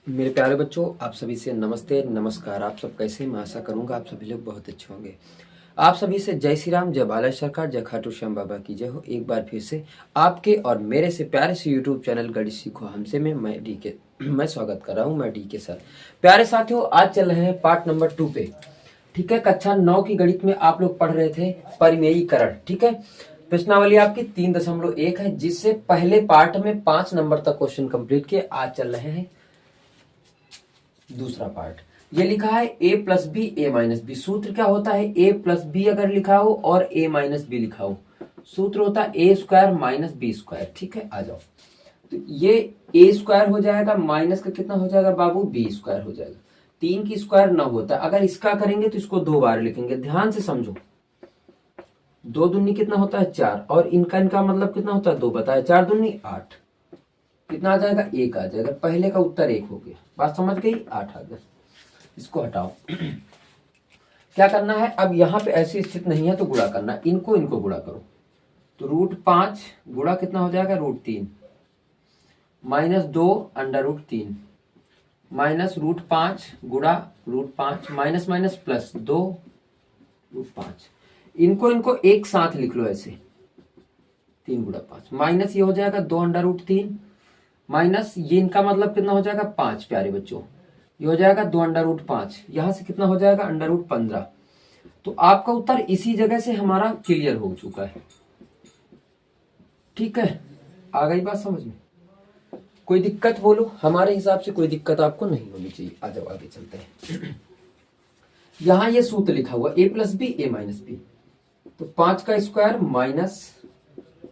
मेरे प्यारे बच्चों, आप सभी से नमस्ते नमस्कार। आप सब कैसे? मैं आशा करूंगा आप सभी लोग बहुत अच्छे होंगे। आप सभी से जय श्री राम, जय बाला सरकार, जय खाटू श्याम बाबा की जय हो। एक बार फिर से आपके और मेरे से प्यारे से यूट्यूब चैनल गणित सीखो हमसे में मैं डी के मैं स्वागत कर रहा हूं। मैं डी के सर। प्यारे साथियों, आज चल रहे हैं पार्ट नंबर 2 पे। ठीक है, कक्षा 9 की गणित में आप लोग पढ़ रहे थे परिमेयीकरण। ठीक है, प्रश्नावली आपकी 3.1 है, जिससे पहले पार्ट में 5 नंबर तक क्वेश्चन कंप्लीट किए। आज चल रहे हैं दूसरा पार्ट। ये लिखा है a plus B A minus B. सूत्र क्या होता है? a प्लस बी अगर लिखा हो और a माइनस बी लिखा हो, सूत्र होता है ए स्क्वायर माइनस बी स्क्वायर। ठीक है, आ जाओ। तो ये a स्क्वायर हो जाएगा, माइनस का कितना हो जाएगा बाबू? बी स्क्वायर हो जाएगा। 3 की स्क्वायर 9 होता है। अगर इसका करेंगे तो इसको 2 बार लिखेंगे। ध्यान से समझो, 2 दूनी कितना होता है? 4, और इनका मतलब कितना होता है? 2 बताया। 4 दूनी 8, कितना आ जाएगा? 1 आ जाएगा। पहले का उत्तर 1 हो गया। बात समझ गई? 8 आ गया। इसको हटाओ। क्या करना है अब? यहां पे ऐसी स्थिति नहीं है तो गुणा करना। इनको गुणा करो तो √5 गुणा कितना हो जाएगा? √3 माइनस 2 √3 माइनस √5 गुणा √5 माइनस माइनस प्लस 2 √5। इनको एक साथ लिख लो ऐसे, 3 गुणा 5 माइनस ये हो जाएगा 2 √3 माइनस ये इनका मतलब कितना हो जाएगा? 5। प्यारे बच्चों, ये हो जाएगा 2 √5। यहां से कितना हो जाएगा? √15। तो आपका उत्तर इसी जगह से हमारा क्लियर हो चुका है। ठीक है, आ गई बात समझ में? कोई दिक्कत बोलो? हमारे हिसाब से कोई दिक्कत आपको नहीं होनी चाहिए। आ जाओ आगे चलते हैं। यहां ये सूत्र लिखा हुआ a plus B A minus B. तो 5 का स्क्वायर माइनस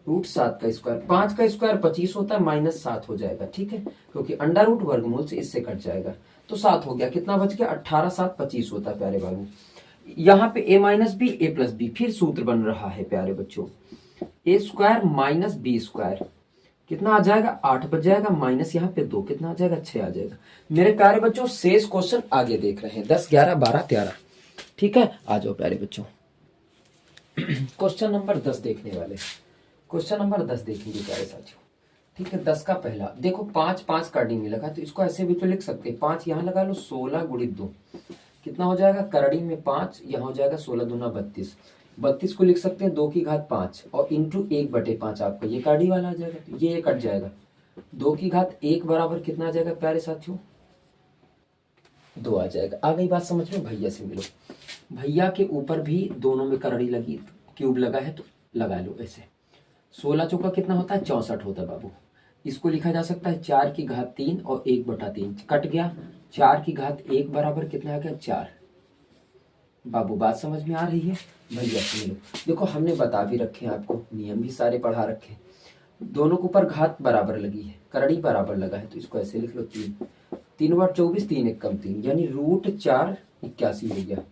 √7 का स्क्वायर। 5 का स्क्वायर 25 होता है, माइनस 7 हो जाएगा। ठीक है, क्योंकि अंडर रूट वर्गमूल से इससे कट जाएगा तो 7 हो गया। कितना बच गया? 18 7 25 होता है प्यारे बाबू। यहाँ पे a minus B A plus B, फिर सूत्र बन रहा है प्यारे बच्चों, A square minus B square. कितना आ जाएगा? 8 बच जाएगा, माइनस यहाँ पे 2, कितना आ जाएगा? 6 आ जाएगा। मेरे प्यारे बच्चों, शेष क्वेश्चन आगे देख रहे हैं, 10 11 12 13। ठीक है, आ जाओ प्यारे बच्चों। क्वेश्चन नंबर 10 देखने वाले। क्वेश्चन नंबर 10 देखेंगे प्यारे साथियों। ठीक है, 10 का पहला देखो, 5 5 करड़ी में लगा तो इसको ऐसे भी तो लिख सकते हैं। 5 यहाँ लगा लो, 16 गुणित 2 कितना हो जाएगा? करड़ी में 5, यहाँ हो जाएगा 16 दूना 32। 32 को लिख सकते हैं 2 की घात 5 और इंटू 1/5 आपका ये करड़ी वाला आ जाएगा। तो ये कट जाएगा। 2 की घात 1 बराबर कितना आ जाएगा प्यारे साथियों? 2 आ जाएगा। आ गई बात समझ में? भैया से मिलो। भैया के ऊपर भी दोनों में करड़ी लगी, क्यूब लगा है तो लगा लो ऐसे। 16 चौका कितना होता है? 64 होता है बाबू। इसको लिखा जा सकता है 4 की घात 3 और 1/3 कट गया। 4 की घात 1 बराबर कितना आ गया? 4। बाबू बात समझ में आ रही है? भैया सुन लो, देखो हमने बता भी रखे हैं आपको, नियम भी सारे पढ़ा रखे हैं। दोनों के ऊपर घात बराबर लगी है, करड़ी बराबर लगा है तो इसको ऐसे लिख लो 3। 3 × 24 3 × 1 = 3 यानी √4 81 हो गया।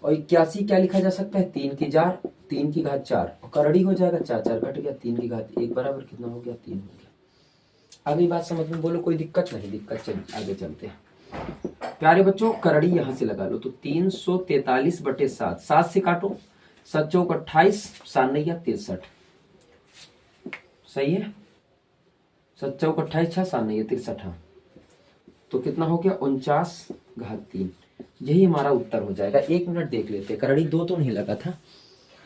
और 81 क्या लिखा जा सकता है? 3 की घात 4 और करड़ी हो जाएगा 4 4 कट गया। 3 की घात 1 बराबर कितना हो गया? 3 हो गया। अगली बात समझ में? बोलो कोई दिक्कत? नहीं दिक्कत। चलिए आगे चलते हैं प्यारे बच्चों। करड़ी यहां से लगा लो तो 343/7, 7 से काटो, 7 चौक 28, 7 9 63। सही है, 7 चौक 28 6 7 9 63। तो कितना हो गया? 49/3। यही हमारा उत्तर हो जाएगा। 1 मिनट देख लेते। करड़ी 2 तो नहीं लगा था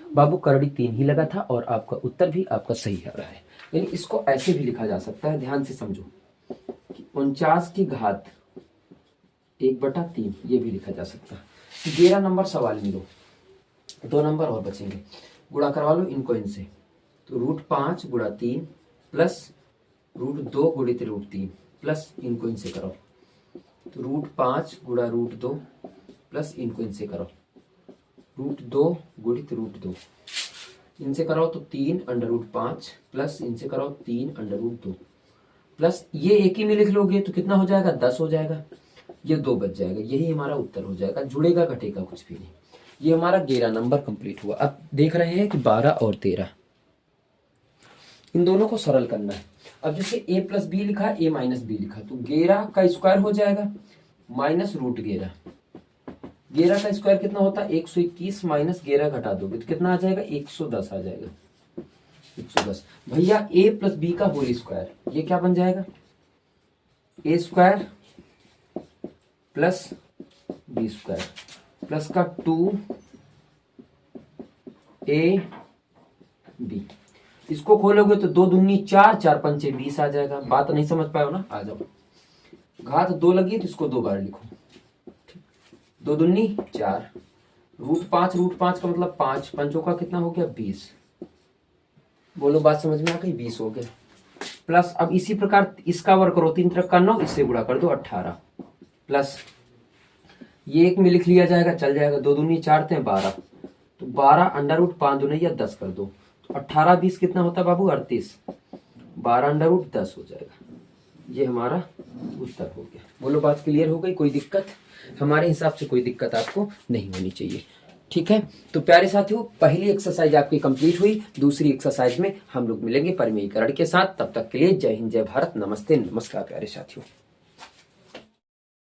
बाबू, करड़ी 3 ही लगा था और आपका उत्तर भी आपका सही आ रहा है। यानी इसको ऐसे भी लिखा जा सकता है, ध्यान से समझो कि 49 की घात 1/3 ये भी लिखा जा सकता है। 11 नंबर सवाल में 2 नंबर और बचेंगे, गुणा करवा लो इनको इनसे। तो √5 गुणा 3 प्लस √2 गुणित √3 प्लस इनको इनसे करो तो √5 गुणा √2 प्लस इनको इनसे करो √2 गुणित √2। इनसे करो तो 3 √5 प्लस इनसे करो 3 √2 प्लस ये एक ही में लिख लोगे तो कितना हो जाएगा? 10 हो जाएगा। ये 2 बच जाएगा। यही हमारा उत्तर हो जाएगा। जुड़ेगा घटेगा कुछ भी नहीं। ये हमारा 11 नंबर कंप्लीट हुआ। अब देख रहे हैं कि 12 और 13, इन दोनों को सरल करना है। अब जैसे a प्लस बी लिखा, a माइनस बी लिखा, तो 11 का स्क्वायर हो जाएगा माइनस √11। 11 का स्क्वायर कितना होता है? 121 माइनस 11 घटा दोगे तो कितना आ जाएगा? 110 आ जाएगा। 110 भैया a प्लस बी का होल स्क्वायर, ये क्या बन जाएगा? a square plus B square plus का 2ab। इसको खोलोगे तो 2 दूनी 4, 4 पंचे 20 आ जाएगा। बात नहीं समझ पाए हो ना, आ जाओ। घात 2 लगी तो इसको 2 बार लिखो। 2 दूनी 4, √5 √5 का मतलब 5, पंचों का कितना हो गया 20। बोलो बात समझ में आ गई, 20 हो गया। प्लस अब इसी प्रकार इसका वर्ग करो, 3 तरफ का 9, इससे गुणा कर दो 18 प्लस ये 1 में लिख लिया जाएगा, चल जाएगा। 2 दूनी 4 थे 12, तो 12 √5 दूनी या 10 कर दो, तो 18 20 कितना होता है बाबू 38, 12 √10 हो जाएगा। ये हमारा उत्तर हो गया। बोलो बात क्लियर हो गई, कोई दिक्कत? हमारे हिसाब से कोई दिक्कत आपको नहीं होनी चाहिए। ठीक है, तो प्यारे साथियों, पहली एक्सरसाइज आपकी कंप्लीट हुई। दूसरी एक्सरसाइज में हम लोग मिलेंगे परिमेयीकरण के साथ। तब तक के लिए जय हिंद, जय भारत, नमस्ते, नमस्कार प्यारे साथियों।